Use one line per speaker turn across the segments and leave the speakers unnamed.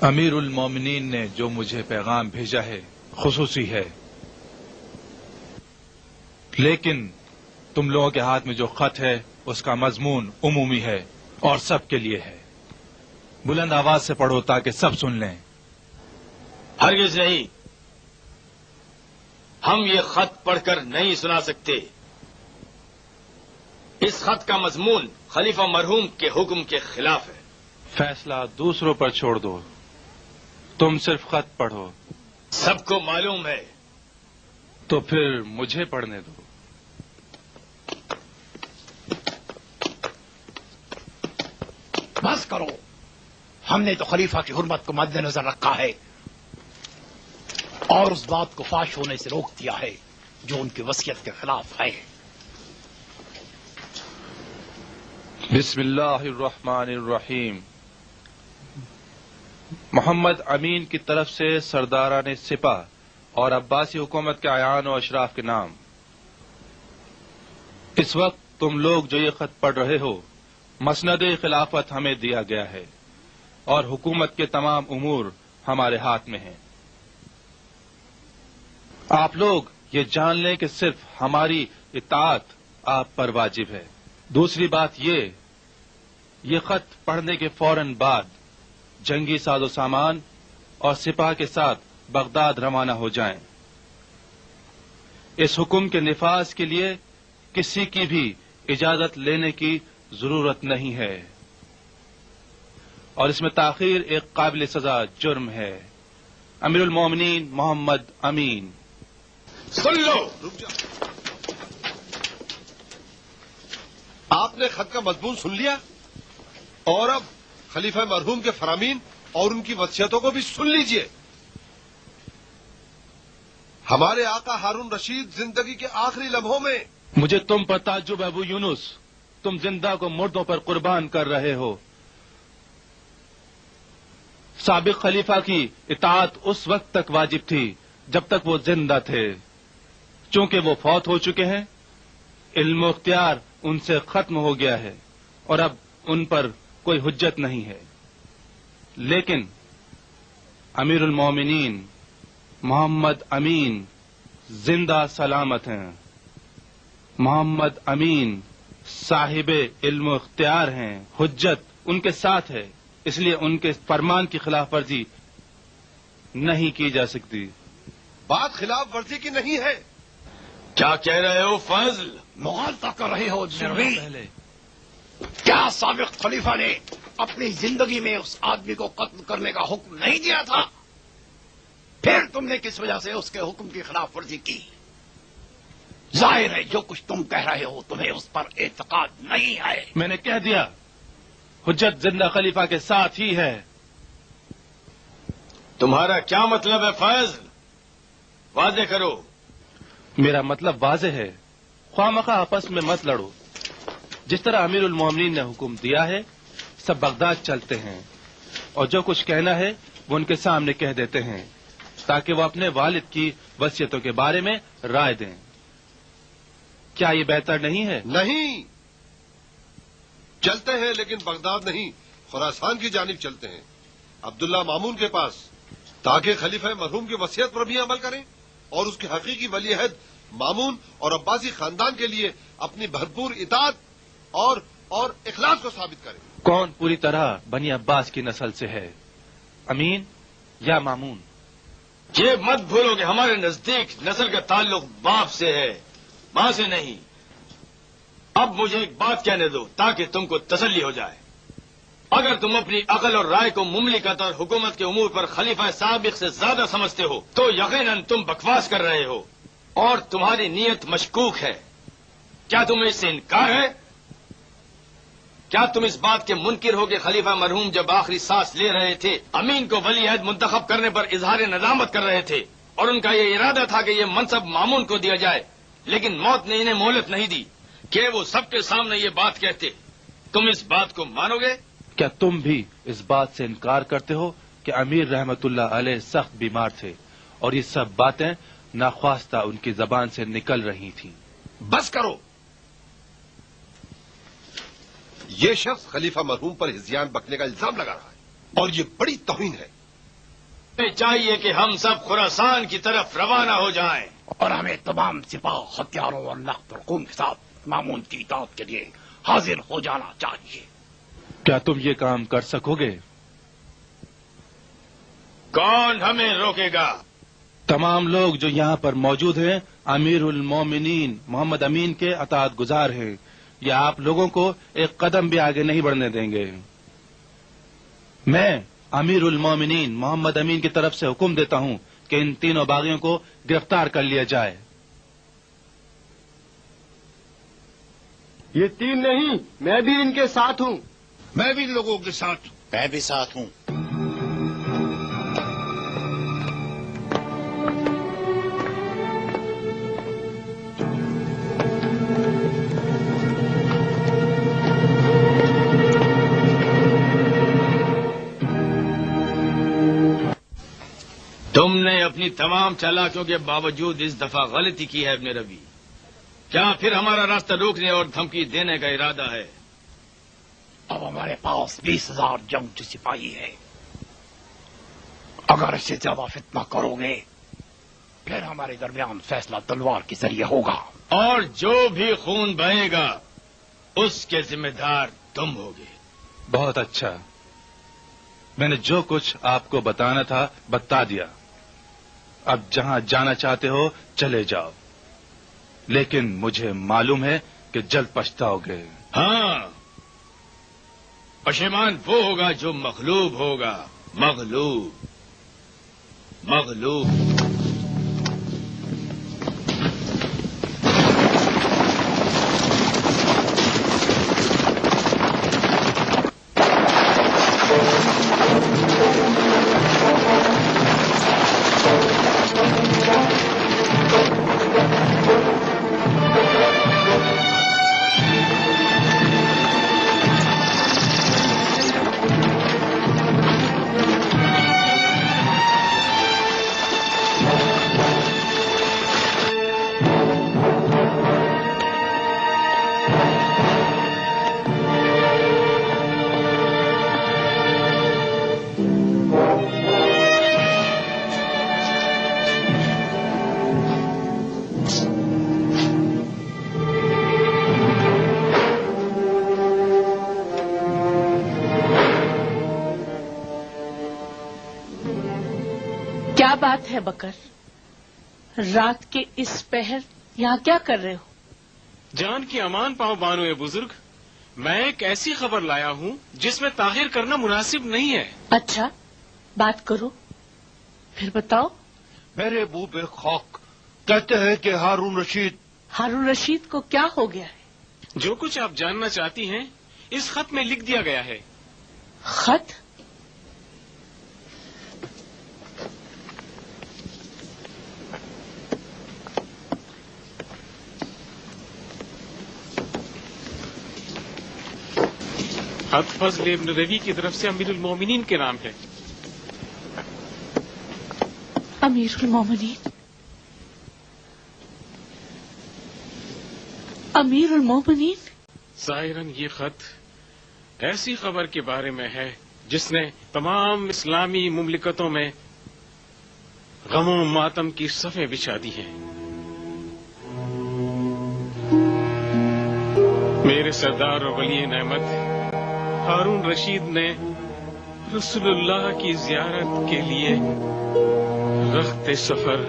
امیر المومنین نے جو مجھے پیغام بھیجا ہے خصوصی ہے، لیکن تم لوگوں کے ہاتھ میں جو خط ہے اس کا مضمون عمومی ہے اور سب کے لیے ہے۔ بلند آواز سے پڑھو تاکہ سب سن لیں۔
ہرگز نہیں، ہم یہ خط پڑھ کر نہیں سنا سکتے۔ اس خط کا مضمون خلیفہ مرحوم کے حکم کے خلاف ہے۔
فیصلہ دوسروں پر چھوڑ دو، تم صرف خط پڑھو۔
سب کو معلوم ہے۔
تو پھر مجھے پڑھنے دو۔
بس کرو، ہم نے تو خلیفہ کی حرمت کو مد نظر رکھا ہے اور اس بات کو فاش ہونے سے روک دیا ہے جو ان کی وصیت کے خلاف ہے۔
بسم اللہ الرحمن الرحیم۔ محمد امین کی طرف سے سرداران سپاہ اور عباسی حکومت کے اعیان و اشراف کے نام۔ اس وقت تم لوگ جو یہ خط پڑھ رہے ہو، مسند خلافت ہمیں دیا گیا ہے اور حکومت کے تمام امور ہمارے ہاتھ میں ہیں۔ آپ لوگ یہ جان لیں کہ صرف ہماری اطاعت آپ پر واجب ہے۔ دوسری بات یہ خط پڑھنے کے فوراً بعد جنگی ساز و سامان اور سپاہ کے ساتھ بغداد روانہ ہو جائیں۔ اس حکم کے نفاذ کے لیے کسی کی بھی اجازت لینے کی ضرورت نہیں ہے اور اس میں تاخیر ایک قابل سزا جرم ہے۔ امیر المومنین محمد امین۔
سن لو، آپ نے خط کا مضمون سن لیا اور اب خلیفہ مرحوم کے فرامین اور ان کی وصیتوں کو بھی سن لیجئے۔ ہمارے آقا ہارون رشید زندگی کے آخری لمحوں میں
مجھے تم پر تعجب ہے ابو یونس، تم زندہ کو مردوں پر قربان کر رہے ہو۔ سابق خلیفہ کی اطاعت اس وقت تک واجب تھی جب تک وہ زندہ تھے، چونکہ وہ فوت ہو چکے ہیں، علم و اختیار ان سے ختم ہو گیا ہے اور اب ان پر کوئی حجت نہیں ہے۔ لیکن امیر المومنین محمد امین زندہ سلامت ہیں۔ محمد امین صاحب علم و اختیار ہیں، حجت ان کے ساتھ ہے، اس لیے ان کے فرمان کی خلاف ورزی نہیں کی جا سکتی۔
بات خلاف ورزی کی نہیں ہے۔
کیا کہہ رہے ہو فضل؟
مغالطہ کر رہے ہو جنرل۔ کیا سابق خلیفہ نے اپنی زندگی میں اس آدمی کو قتل کرنے کا حکم نہیں دیا تھا؟ پھر تم نے کس وجہ سے اس کے حکم کی خلاف ورزی کی؟ ظاہر ہے جو کچھ تم کہہ رہے ہو تمہیں اس پر اعتقاد نہیں ہے۔
میں نے کہہ دیا، حجت زندہ خلیفہ کے ساتھ ہی ہے۔
تمہارا کیا مطلب ہے فضل؟ واضح کرو۔
میرا مطلب واضح ہے، خواہ مخواہ آپس میں مت لڑو۔ جس طرح امیر المومنین نے حکم دیا ہے سب بغداد چلتے ہیں اور جو کچھ کہنا ہے وہ ان کے سامنے کہہ دیتے ہیں تاکہ وہ اپنے والد کی وصیتوں کے بارے میں رائے دیں۔ کیا یہ بہتر نہیں ہے؟
نہیں، چلتے ہیں لیکن بغداد نہیں، خراسان کی جانب چلتے ہیں، عبداللہ مامون کے پاس، تاکہ خلیفہ مرحوم کی وصیت پر بھی عمل کریں اور اس کے حقیقی ولی عہد مامون اور عباسی خاندان کے لیے اپنی بھرپور اطاعت اور اخلاص کو ثابت کریں۔
کون پوری طرح بنی عباس کی نسل سے ہے، امین یا مامون؟
یہ مت بھولو کہ ہمارے نزدیک نسل کا تعلق باپ سے ہے، ماں سے نہیں۔ اب مجھے ایک بات کہنے دو تاکہ تم کو تسلی ہو جائے۔ اگر تم اپنی عقل اور رائے کو مملکت اور حکومت کے امور پر خلیفہ سابق سے زیادہ سمجھتے ہو تو یقیناً تم بکواس کر رہے ہو اور تمہاری نیت مشکوک ہے۔ کیا تمہیں اس سے انکار ہے؟ کیا تم اس بات کے منکر ہو کہ خلیفہ مرحوم جب آخری سانس لے رہے تھے امین کو ولی عہد منتخب کرنے پر اظہار ندامت کر رہے تھے اور ان کا یہ ارادہ تھا کہ یہ منصب مامون کو دیا جائے، لیکن موت نے انہیں مہلت نہیں دی کہ وہ سب کے سامنے یہ بات کہتے؟ تم اس بات کو مانو گے؟
کیا تم بھی اس بات سے انکار کرتے ہو کہ امیر رحمت اللہ علیہ سخت بیمار تھے اور یہ سب باتیں ناخواستہ ان کی زبان سے نکل رہی تھیں؟
بس کرو۔
یہ شخص خلیفہ مرحوم پر ہذیان بکنے کا الزام لگا رہا ہے اور یہ بڑی توہین ہے
چاہیے کہ ہم سب خراسان کی طرف روانہ ہو جائیں
اور ہمیں تمام سپاہ ہتھیاروں اور لخت اور خون کے ساتھ مامون کی اطاعت کے لیے حاضر ہو جانا چاہیے۔
کیا تم یہ کام کر سکو گے؟
کون ہمیں روکے گا؟
تمام لوگ جو یہاں پر موجود ہیں امیر المومنین محمد امین کے اطاعت گزار ہیں، یہ آپ لوگوں کو ایک قدم بھی آگے نہیں بڑھنے دیں گے۔ میں امیر المومنین محمد امین کی طرف سے حکم دیتا ہوں کہ ان تینوں باغیوں کو گرفتار کر لیا جائے۔
یہ تین نہیں، میں بھی ان کے ساتھ ہوں۔
میں بھی لوگوں کے ساتھ ہوں۔
میں بھی ساتھ ہوں۔
تم نے اپنی تمام چالاکیوں کے باوجود اس دفعہ غلطی کی ہے ابن ربی۔ کیا پھر ہمارا راستہ روکنے اور دھمکی دینے کا ارادہ ہے؟
اب ہمارے پاس 20,000 جنگجو سپاہی ہے۔ اگر اس سے زیادہ فتنہ کرو گے پھر ہمارے درمیان فیصلہ تلوار کے ذریعے ہوگا،
اور جو بھی خون بہے گا اس کے ذمہ دار تم ہوگے۔
بہت اچھا، میں نے جو کچھ آپ کو بتانا تھا بتا دیا۔ اب جہاں جانا چاہتے ہو چلے جاؤ، لیکن مجھے معلوم ہے کہ جلد پچھتاؤ گے۔
ہاں، پشیمان وہ ہوگا جو مغلوب ہوگا۔ مغلوب مغلوب۔
کیا بات ہے بکر؟ رات کے اس پہر یہاں کیا کر رہے ہو؟
جان کی امان پاؤ بانو بزرگ، میں ایک ایسی خبر لایا ہوں جس میں تاخیر کرنا مناسب نہیں ہے۔
اچھا، بات کرو، پھر بتاؤ۔
میرے منہ پہ خاک، کہتے ہیں کہ ہارون رشید
کو کیا ہو گیا ہے؟
جو کچھ آپ جاننا چاہتی ہیں اس خط میں لکھ دیا گیا ہے۔
خط؟
خط فضل ابن روی کی طرف سے امیر المومنین کے نام ہے۔
امیر المومنین؟ امیر المومنین؟
ظاہراً یہ خط ایسی خبر کے بارے میں ہے جس نے تمام اسلامی مملکتوں میں غم و ماتم کی صفیں بچھا دی ہیں۔ میرے سردار اور ولی نعمت ہارون رشید نے رسول اللہ کی زیارت کے لیے رخت سفر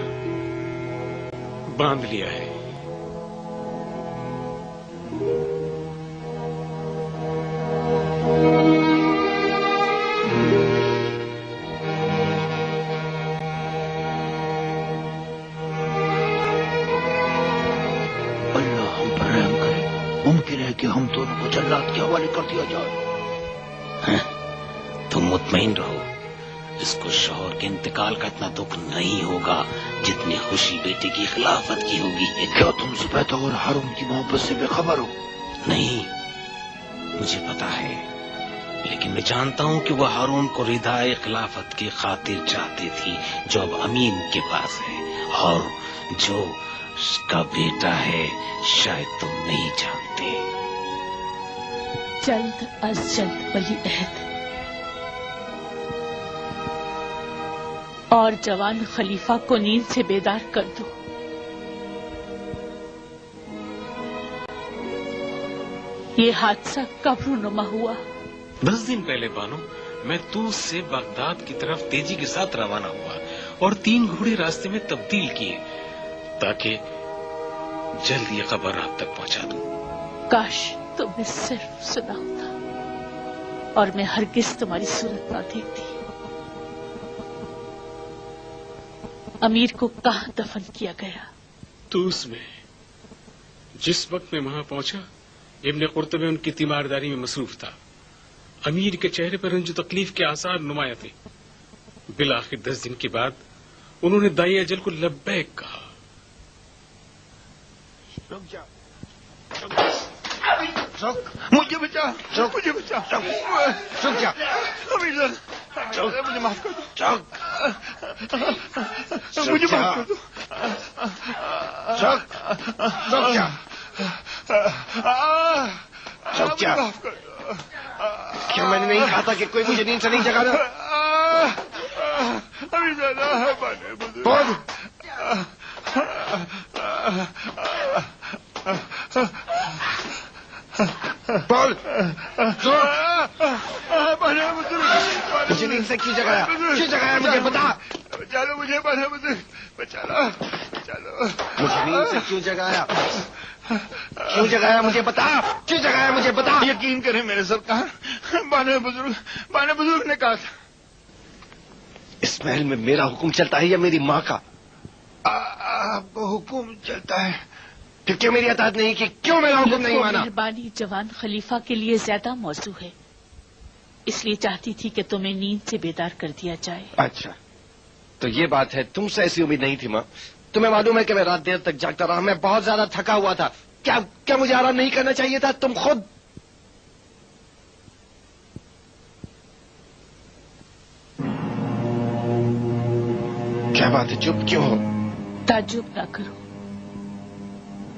باندھ لیا ہے۔
اللہ ہم پر رحم کرے، ممکن ہے کہ ہم دونوں کو جلات کے حوالے کر دیا جائے۔
تم مطمئن رہو، اس کو شوہر کے انتقال کا اتنا دکھ نہیں ہوگا جتنی خوشی بیٹے کی خلافت کی ہوگی۔
کیا تم زبیدہ اور ہارون کی محبت سے بے خبر ہو؟
نہیں، مجھے پتا ہے، لیکن میں جانتا ہوں کہ وہ ہارون کو ردائے خلافت کی خاطر چاہتی تھی جو اب امین کے پاس ہے، اور جو اس کا بیٹا ہے شاید تم نہیں جانتے۔
جلد از جلد ولی عہد۔ اور جوان خلیفہ کو نیند سے بیدار کر دو. یہ حادثہ کب رونما ہوا؟
10 دن پہلے بانو، میں توس سے بغداد کی طرف تیزی کے ساتھ روانہ ہوا اور 3 گھوڑے راستے میں تبدیل کیے تاکہ جلد یہ خبر آپ تک پہنچا دوں.
کاش تمہیں صرف سنا ہوتا اور میں ہرگز تمہاری صورت نہ دیکھتی. امیر کو کہاں دفن کیا گیا؟
توس میں. جس وقت میں وہاں پہنچا ابن قرطبہ ان کی تیمارداری میں مصروف تھا. امیر کے چہرے پر رنج و تکلیف کے آثار نمایاں تھے. بالآخر 10 دن کے بعد انہوں نے دائی اجل کو لبیک کہا.
رک جا، مجھے بچا، مجھے بچا، رک جا، مجھے معاف کر دو، مجھے معاف کر دو، رک جا، رک جا. کیا میں نے نہیں کہا تھا کہ کوئی مجھے نیند سے نہیں جگانا؟ بول. بول. مجھے نیند سے کیوں جگایا؟ کیوں جگایا مجھے بتا. چلو مجھے بچا، چلو مجھے نیند سے کیوں جگایا؟ کیوں جگایا مجھے بتا. کیوں جگایا مجھے بتا. یقین کریں میرے سرکار، بانے بزرگ نے کہا تھا. اس محل میں میرا حکم چلتا ہے یا میری ماں کا؟ آپ کو حکم چلتا ہے. پھر کیوں میری اطاعت نہیں کی؟ کیوں میرا حکم نہیں مانا؟
مہربانی جوان خلیفہ کے لیے زیادہ موضوع ہے، اس لیے چاہتی تھی کہ تمہیں نیند سے بیدار کر دیا جائے.
اچھا تو یہ بات ہے. تم سے ایسی امید نہیں تھی ماں. تمہیں معلوم ہے کہ میں رات دیر تک جاگتا رہا. میں بہت زیادہ تھکا ہوا تھا. کیا مجھے آرام نہیں کرنا چاہیے تھا؟ تم خود. کیا بات ہے، چپ کیوں ہو؟
تعجب نہ کرو،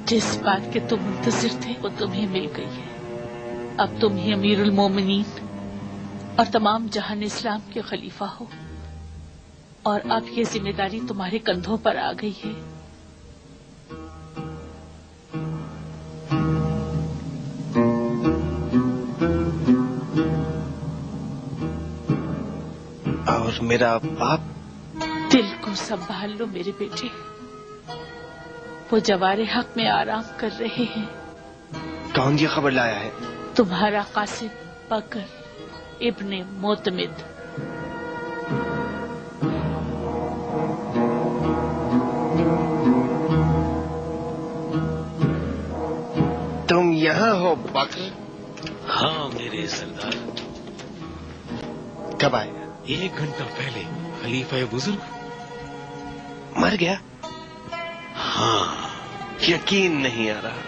جس بات کے تم منتظر تھے وہ تمہیں مل گئی ہے. اب تم ہی امیر المومنین اور تمام جہان اسلام کے خلیفہ ہو، اور اب یہ ذمہ داری تمہارے کندھوں پر آ گئی ہے.
اور میرا باپ؟
دل کو سنبھال لو میرے بیٹے، وہ جوار حق میں آرام کر رہے ہیں.
کون یہ خبر لایا ہے؟
تمہارا قاسم بکر ابن معتمد.
تم یہاں ہو بکر؟
ہاں میرے سردار.
کب آئے؟
1 گھنٹہ پہلے. خلیفہ بزرگ
مر گیا؟
ہاں.
یقین نہیں آ رہا.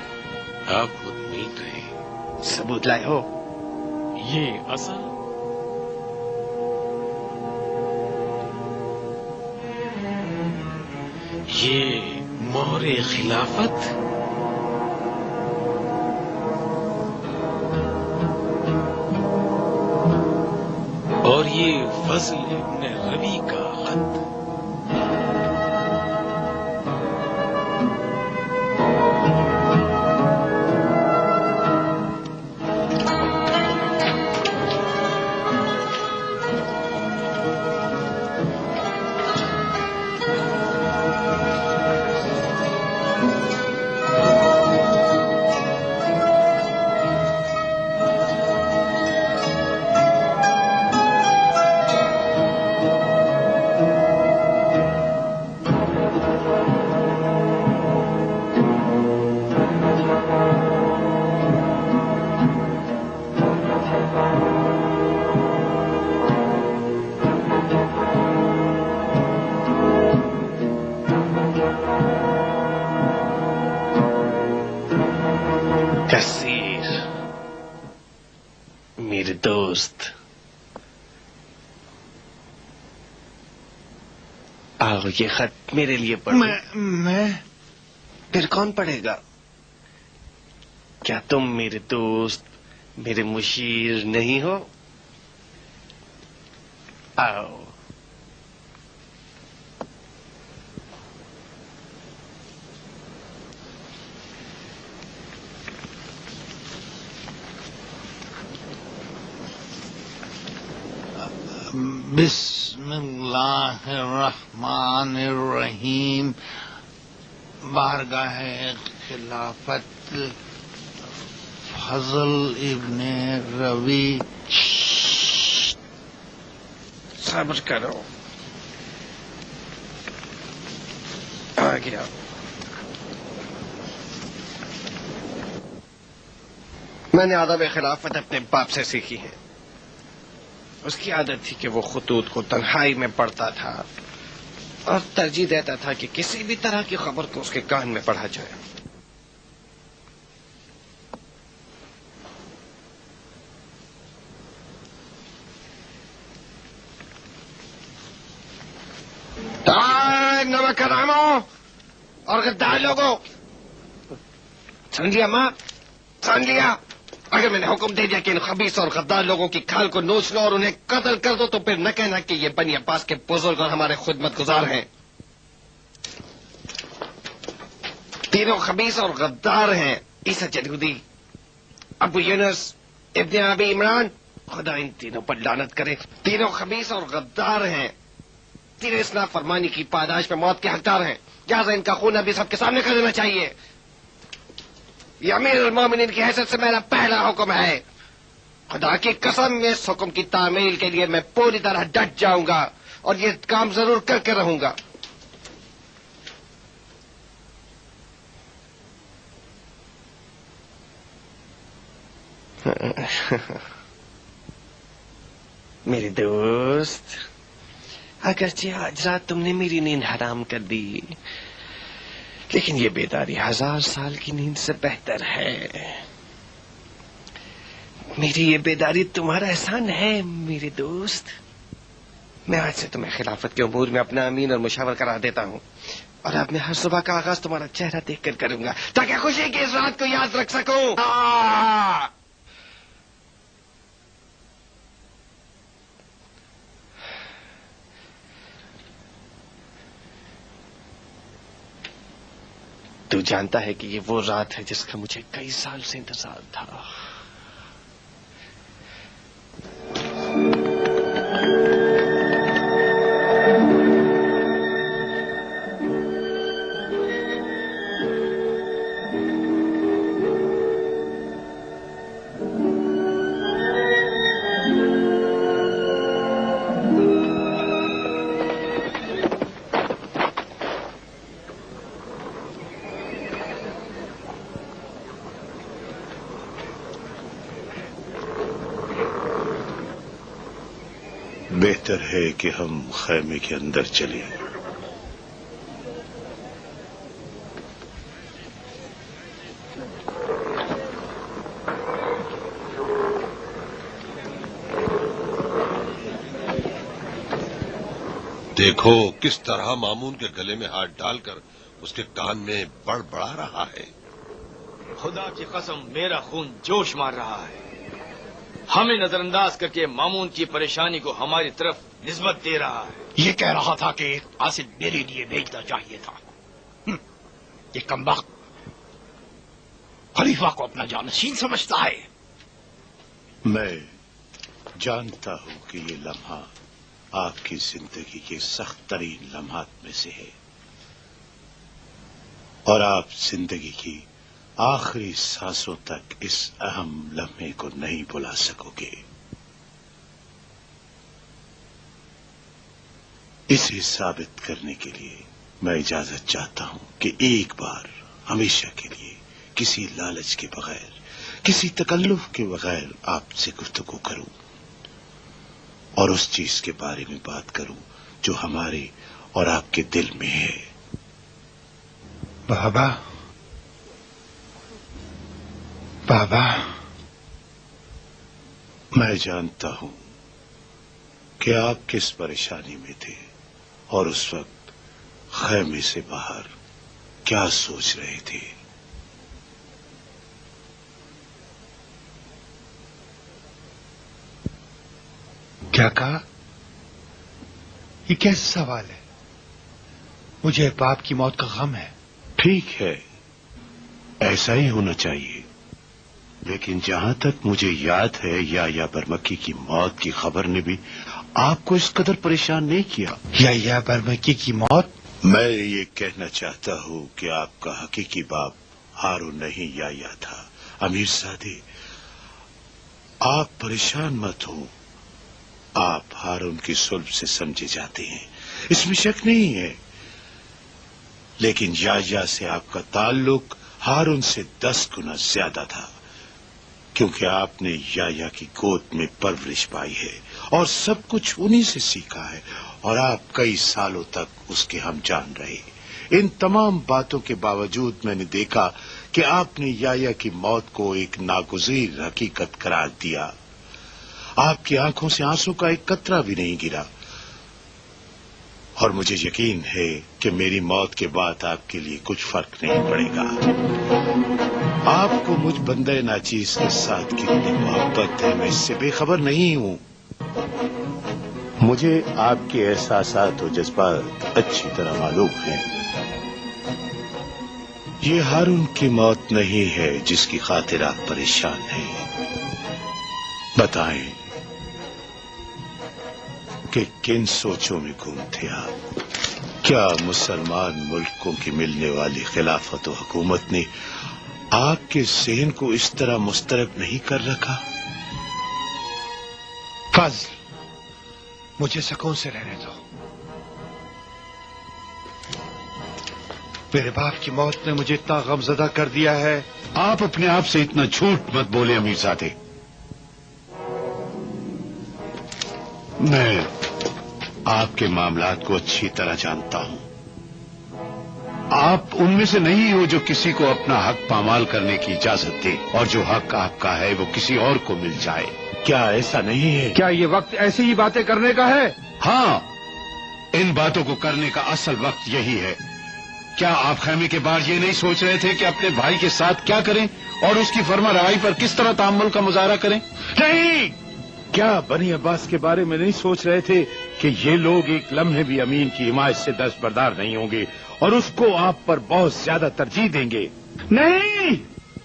آپ مطمئن رہے.
ثبوت لائے ہو؟
یہ عصا، یہ مہر خلافت، اور یہ فضل ابن ربی کا خط.
کثیر میرے دوست، آؤ یہ خط میرے لیے پڑھو. میں پھر کون پڑھے گا؟ کیا تم میرے دوست، میرے مشیر نہیں ہو؟ آؤ.
بسم اللہ الرحمن الرحیم. بارگاہ خلافت فضل ابن روی. صبر کرو. آ گیا.
میں نے آداب خلافت اپنے باپ سے سیکھی ہے. اس کی عادت تھی کہ وہ خطوط کو تنہائی میں پڑھتا تھا اور ترجیح دیتا تھا کہ کسی بھی طرح کی خبر کو اس کے کان میں پڑھا جائے. نمک حراموں اور غدار لوگوں، سمجھیا ماں، سمجھ لیا؟ اگر میں نے حکم دے دیا کہ ان خبیث اور غدار لوگوں کی کھال کو نوچ لو اور انہیں قتل کر دو تو پھر نہ کہنا کہ یہ بنی عباس کے بزرگ اور ہمارے خدمت گزار ہیں. تینوں خبیث اور غدار ہیں. عیسیٰ جدودی، ابو یونس، ابن ابی عمران، خدا ان تینوں پر لعنت کرے. تینوں خبیث اور غدار ہیں. تینوں اس نافرمانی کی پاداش میں موت کے حقدار ہیں. لہٰذا ان کا خون ابھی سب کے سامنے کر دینا چاہیے. یہ امیر المومنین کی حیثیت سے میرا پہلا حکم ہے. خدا کی قسم اس حکم کی تعمیل کے لیے میں پوری طرح ڈٹ جاؤں گا اور یہ کام ضرور کر کے رہوں گا. میرے دوست، اگرچہ آج رات تم نے میری نیند حرام کر دی، لیکن یہ بیداری 1000 سال کی نیند سے بہتر ہے. میری یہ بیداری تمہارا احسان ہے میرے دوست. میں آج سے تمہیں خلافت کے امور میں اپنا امین اور مشاور کرا دیتا ہوں، اور اب میں ہر صبح کا آغاز تمہارا چہرہ دیکھ کر کروں گا تاکہ خوشی کی اس رات کو یاد رکھ سکوں. تو جانتا ہے کہ یہ وہ رات ہے جس کا مجھے کئی سال سے انتظار تھا.
بہتر ہے کہ ہم خیمے کے اندر چلیں.
دیکھو کس طرح مامون کے گلے میں ہاتھ ڈال کر اس کے کان میں بڑبڑا رہا ہے.
خدا کی قسم میرا خون جوش مار رہا ہے. ہمیں نظر انداز کر کے مامون کی پریشانی کو ہماری طرف نسبت دے رہا ہے.
یہ کہہ رہا تھا کہ قاصد میرے لیے بھیجنا چاہیے تھا. یہ کمبخت خلیفہ کو اپنا جانشین سمجھتا ہے.
میں جانتا ہوں کہ یہ لمحہ آپ کی زندگی کے سخت ترین لمحات میں سے ہے، اور آپ زندگی کی آخری سانسوں تک اس اہم لمحے کو نہیں بھلا سکو گے. اسے ثابت کرنے کے لیے میں اجازت چاہتا ہوں کہ ایک بار ہمیشہ کے لیے کسی لالچ کے بغیر، کسی تکلف کے بغیر آپ سے گفتگو کروں اور اس چیز کے بارے میں بات کروں جو ہمارے اور آپ کے دل میں ہے.
بابا بابا،
میں جانتا ہوں کہ آپ کس پریشانی میں تھے اور اس وقت خیمے سے باہر کیا سوچ رہے تھے.
کیا کہا؟ یہ کیسا سوال ہے؟ مجھے باپ کی موت کا غم ہے.
ٹھیک ہے، ایسا ہی ہونا چاہیے، لیکن جہاں تک مجھے یاد ہے یا برمکی کی موت کی خبر نے بھی آپ کو اس قدر پریشان نہیں کیا؟
یا برمکی کی موت؟
میں یہ کہنا چاہتا ہوں کہ آپ کا حقیقی باپ ہارون نہیں یا تھا۔ امیر زادے، آپ پریشان مت ہو، آپ ہارون کی صلب سے سمجھے جاتے ہیں، اس میں شک نہیں ہے، لیکن یا سے آپ کا تعلق ہارون سے 10 گنا زیادہ تھا، کیونکہ آپ نے یا کی گود میں پرورش پائی ہے اور سب کچھ انہی سے سیکھا ہے، اور آپ کئی سالوں تک اس کے ہم جان رہے۔ ان تمام باتوں کے باوجود میں نے دیکھا کہ آپ نے یا کی موت کو ایک ناگزیر حقیقت قرار دیا۔ آپ کی آنکھوں سے آنسو کا ایک قطرہ بھی نہیں گرا، اور مجھے یقین ہے کہ میری موت کے بعد آپ کے لیے کچھ فرق نہیں پڑے گا۔ آپ کو مجھ بندہ ناچیز کے ساتھ کتنی محبت ہے میں اس سے بے خبر نہیں ہوں۔ مجھے آپ کے احساسات و جذبات اچھی طرح معلوم ہیں۔ یہ ہارون کی موت نہیں ہے جس کی خاطر آپ پریشان ہیں۔ بتائیں کہ کن سوچوں میں گم تھے آپ؟ کیا مسلمان ملکوں کی ملنے والی خلافت و حکومت نے آپ کے ذہن کو اس طرح مسترب نہیں کر رکھا؟
فضل، مجھے سکون سے رہنے دو۔ میرے باپ کی موت نے مجھے اتنا غمزدہ کر دیا ہے۔
آپ اپنے آپ سے اتنا جھوٹ مت بولے امیر زادے۔ میں آپ کے معاملات کو اچھی طرح جانتا ہوں۔ آپ ان میں سے نہیں ہو جو کسی کو اپنا حق پامال کرنے کی اجازت دے، اور جو حق آپ کا ہے وہ کسی اور کو مل جائے۔ کیا ایسا نہیں ہے؟
کیا یہ وقت ایسی ہی باتیں کرنے کا ہے؟
ہاں، ان باتوں کو کرنے کا اصل وقت یہی ہے۔ کیا آپ خیمے کے باہر یہ نہیں سوچ رہے تھے کہ اپنے بھائی کے ساتھ کیا کریں اور اس کی فرما روائی پر کس طرح تعامل کا مظاہرہ کریں؟
نہیں،
کیا بنی عباس کے بارے میں نہیں سوچ رہے تھے کہ یہ لوگ ایک لمحے بھی امین کی حمایت سے دستبردار نہیں ہوں گے اور اس کو آپ پر بہت زیادہ ترجیح دیں گے؟
نہیں،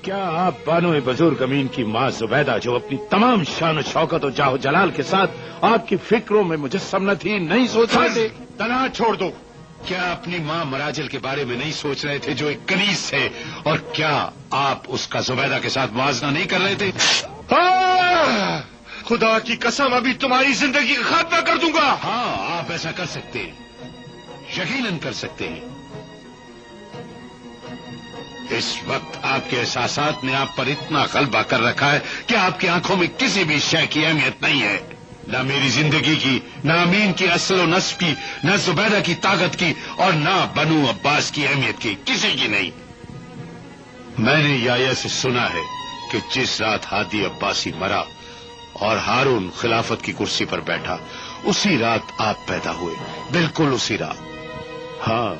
کیا آپ بانو بزرگ امین کی ماں زبیدہ جو اپنی تمام شان و شوکت و جاہ و جلال کے ساتھ آپ کی فکروں میں مجسم نہ تھی، نہیں سوچ رہے تھے؟
تنہا چھوڑ دو۔
کیا اپنی ماں مراجل کے بارے میں نہیں سوچ رہے تھے جو ایک کنیز ہے؟ اور کیا آپ اس کا زبیدہ کے ساتھ موازنہ نہیں کر رہے تھے؟
خدا کی قسم، ابھی تمہاری زندگی کا خاتمہ کر دوں گا۔
ہاں، آپ ایسا کر سکتے ہیں، یقیناً کر سکتے ہیں۔ اس وقت آپ کے احساسات نے آپ پر اتنا غلبہ کر رکھا ہے کہ آپ کی آنکھوں میں کسی بھی شے کی اہمیت نہیں ہے، نہ میری زندگی کی، نہ امین کی اصل و نسب کی، نہ زبیدہ کی طاقت کی، اور نہ بنو عباس کی اہمیت کی، کسی کی نہیں۔ میں نے یا سے سنا ہے کہ جس رات ہادی عباسی مرا اور ہارون خلافت کی کرسی پر بیٹھا، اسی رات آپ پیدا ہوئے، بالکل اسی رات۔ ہاں،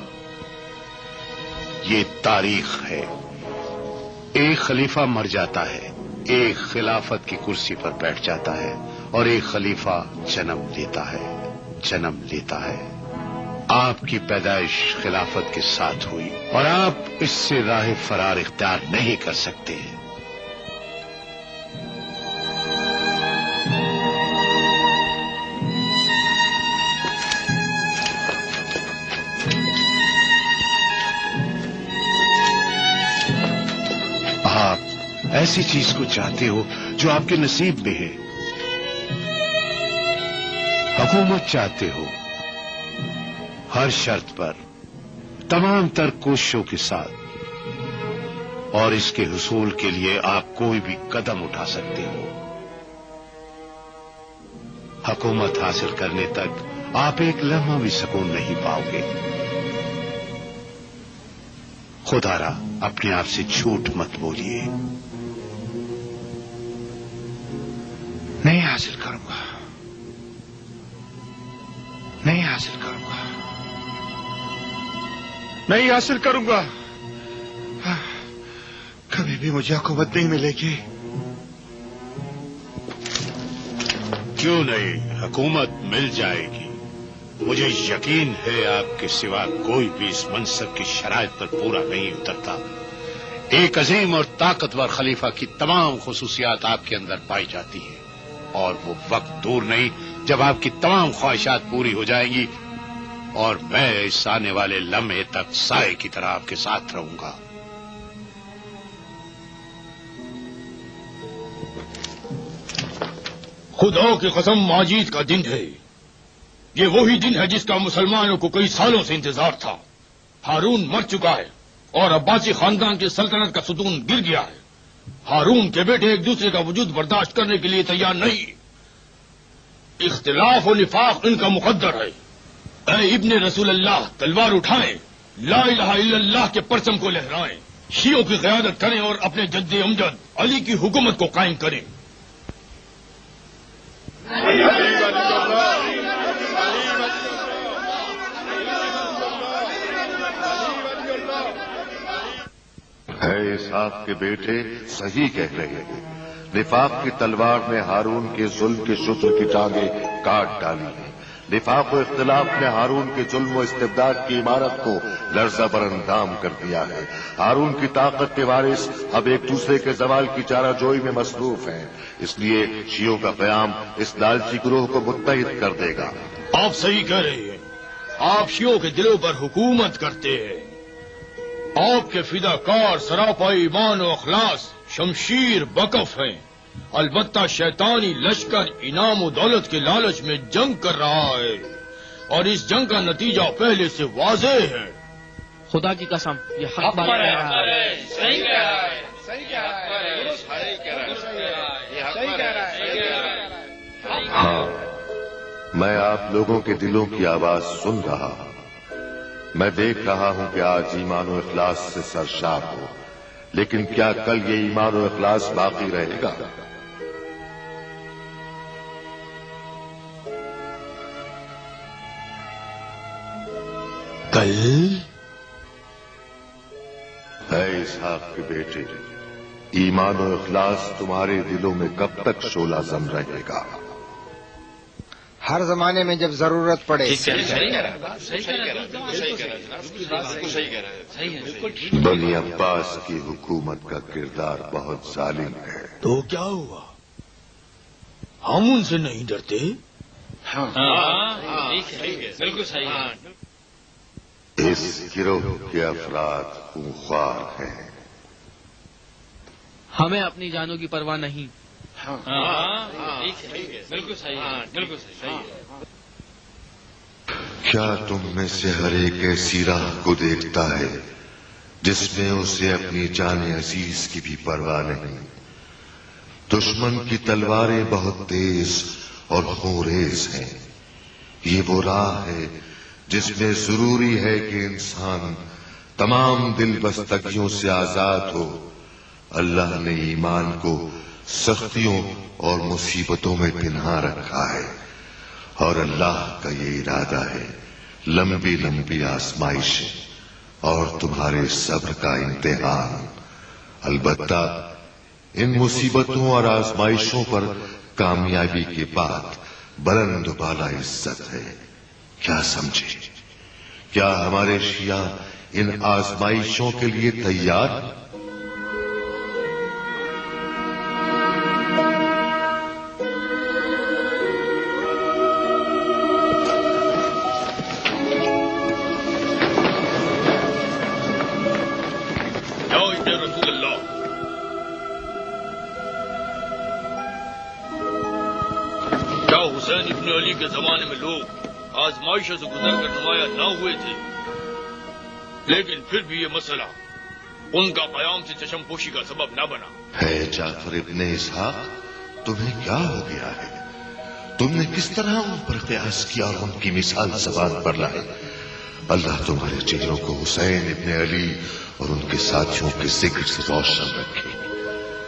یہ تاریخ ہے۔ ایک خلیفہ مر جاتا ہے، ایک خلافت کی کرسی پر بیٹھ جاتا ہے، اور ایک خلیفہ جنم لیتا ہے۔ آپ کی پیدائش خلافت کے ساتھ ہوئی، اور آپ اس سے راہ فرار اختیار نہیں کر سکتے۔ آپ ایسی چیز کو چاہتے ہو جو آپ کے نصیب میں ہے، حکومت چاہتے ہو، ہر شرط پر، تمام تر کوششوں کے ساتھ، اور اس کے حصول کے لیے آپ کوئی بھی قدم اٹھا سکتے ہو۔ حکومت حاصل کرنے تک آپ ایک لمحہ بھی سکون نہیں پاؤ گے۔ خدا را اپنے آپ سے جھوٹ مت بولیے۔
نہیں حاصل کروں گا، نہیں حاصل کروں گا، نہیں حاصل کروں گا۔ کبھی بھی مجھے حکومت نہیں ملے گی۔
کیوں نہیں، حکومت مل جائے گی۔ مجھے یقین ہے آپ کے سوا کوئی بھی اس منصب کی شرائط پر پورا نہیں اترتا۔ ایک عظیم اور طاقتور خلیفہ کی تمام خصوصیات آپ کے اندر پائی جاتی ہیں، اور وہ وقت دور نہیں جب آپ کی تمام خواہشات پوری ہو جائیں گی اور میں اس آنے والے لمحے تک سائے کی طرح آپ کے ساتھ رہوں گا۔
خدا کی قسم آج عید کا دن ہے، یہ وہی دن ہے جس کا مسلمانوں کو کئی سالوں سے انتظار تھا۔ ہارون مر چکا ہے اور عباسی خاندان کی سلطنت کا ستون گر گیا ہے۔ ہارون کے بیٹے ایک دوسرے کا وجود برداشت کرنے کے لیے تیار نہیں، اختلاف و نفاق ان کا مقدر ہے۔ اے ابن رسول اللہ، تلوار اٹھائیں، لا الہ الا اللہ کے پرچم کو لہرائیں، شیعوں کی قیادت کریں اور اپنے جد امجد علی کی حکومت کو قائم کریں۔
ہے اسحاق کے بیٹے صحیح کہہ رہے ہیں، نفاق کی تلوار نے ہارون کے ظلم کے شتر کی ٹانگیں کاٹ ڈالی ہیں۔ نفاق و اختلاف نے ہارون کے ظلم و استبداد کی عمارت کو لرزہ بر اندام کر دیا ہے۔ ہارون کی طاقت کے وارث اب ایک دوسرے کے زوال کی چارہ جوئی میں مصروف ہیں، اس لیے شیعوں کا قیام اس لالچی گروہ کو متحد کر دے گا۔
آپ صحیح کہہ رہے ہیں، آپ شیعوں کے دلوں پر حکومت کرتے ہیں۔ آپ کے فداکار سراپا ایمان و اخلاص شمشیر بکف ہیں، البتہ شیطانی لشکر انعام و دولت کے لالچ میں جنگ کر رہا ہے، اور اس جنگ کا نتیجہ پہلے سے واضح ہے۔
خدا کی قسم یہ حق بات کہہ رہا ہے۔
صحیح کہہ رہا ہے، صحیح کہہ رہا ہے۔
ہاں، میں آپ لوگوں کے دلوں کی آواز سن رہا ہوں، میں دیکھ رہا ہوں کہ آج ایمان و اخلاص سے سرشار ہو، لیکن کیا کل یہ ایمان و اخلاص باقی رہے گا؟
کل
ہے اسحاق کے بیٹے، ایمان و اخلاص تمہارے دلوں میں کب تک شعلہ زن رہے گا؟
ہر زمانے میں جب ضرورت پڑے۔
بنی عباس کی حکومت کا کردار بہت ظالم ہے۔
تو کیا ہوا؟ ہم ان سے نہیں ڈرتے؟
بالکل صحیح۔
اس گروہ کے افراد خونخوار ہیں،
ہمیں اپنی جانوں کی پرواہ نہیں۔ بالکل صحیح، بالکل صحیح۔
کیا تم میں سے ہر ایک ایسی راہ کو دیکھتا ہے جس میں اسے اپنی جان عزیز کی بھی پرواہ نہیں؟ دشمن کی تلواریں بہت تیز اور خونریز ہیں، یہ وہ راہ ہے جس میں ضروری ہے کہ انسان تمام دل بستگیوں سے آزاد ہو۔ اللہ نے ایمان کو سختیوں اور مصیبتوں میں پنہا رکھا ہے، اور اللہ کا یہ ارادہ ہے لمبی لمبی آزمائشیں اور تمہارے صبر کا امتحان۔ البتہ ان مصیبتوں اور آزمائشوں پر کامیابی کے بعد بلند و بالا عزت ہے۔ کیا سمجھے؟ کیا ہمارے شیعہ ان آزمائشوں کے لیے تیار؟
حسین ابن علی کے زمانے میں لوگ آزمائشوں سے گزر کر نمایاں نہ ہوئے تھے، لیکن پھر بھی یہ مسئلہ ان کا قیام سے چشم پوشی کا سبب نہ بنا۔
ہے جعفر ابن اسحاق، تمہیں کیا ہو گیا ہے؟ تم نے کس طرح ان پر قیاس کیا اور ان کی مثال زبان پر لائے؟ اللہ تمہارے چہروں کو حسین ابن علی اور ان کے ساتھیوں کے ذکر سے روشن رکھے،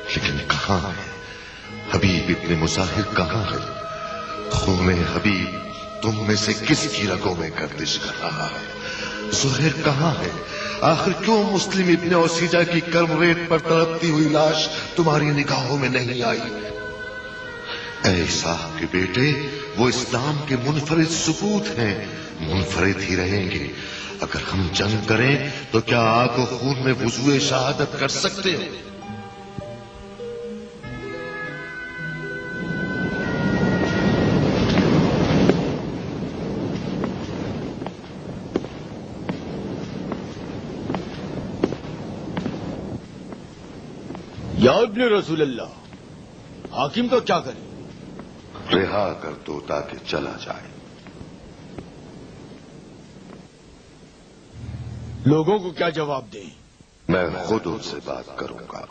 لیکن کہاں ہے حبیب ابن مظاہر؟ کہاں ہے خون حبیب؟ تم میں سے کس کی رگوں میں گردش کر رہا ہے؟ زہیر کہاں ہے؟ آخر کیوں مسلم ابن اوسیجا کی کرم ریت پر تڑپتی ہوئی لاش تمہاری نگاہوں میں نہیں آئی؟ اے اسحاق کے بیٹے، وہ اسلام کے منفرد ثبوت ہیں، منفرد ہی رہیں گے۔ اگر ہم جنگ کریں تو کیا آگ و خون میں وضوء شہادت کر سکتے ہو؟
یا ابن رسول اللہ، حاکم تو کیا کرے؟
رہا کر دو تاکہ چلا جائے۔
لوگوں کو کیا جواب دیں؟
میں خود ان سے بات کروں گا۔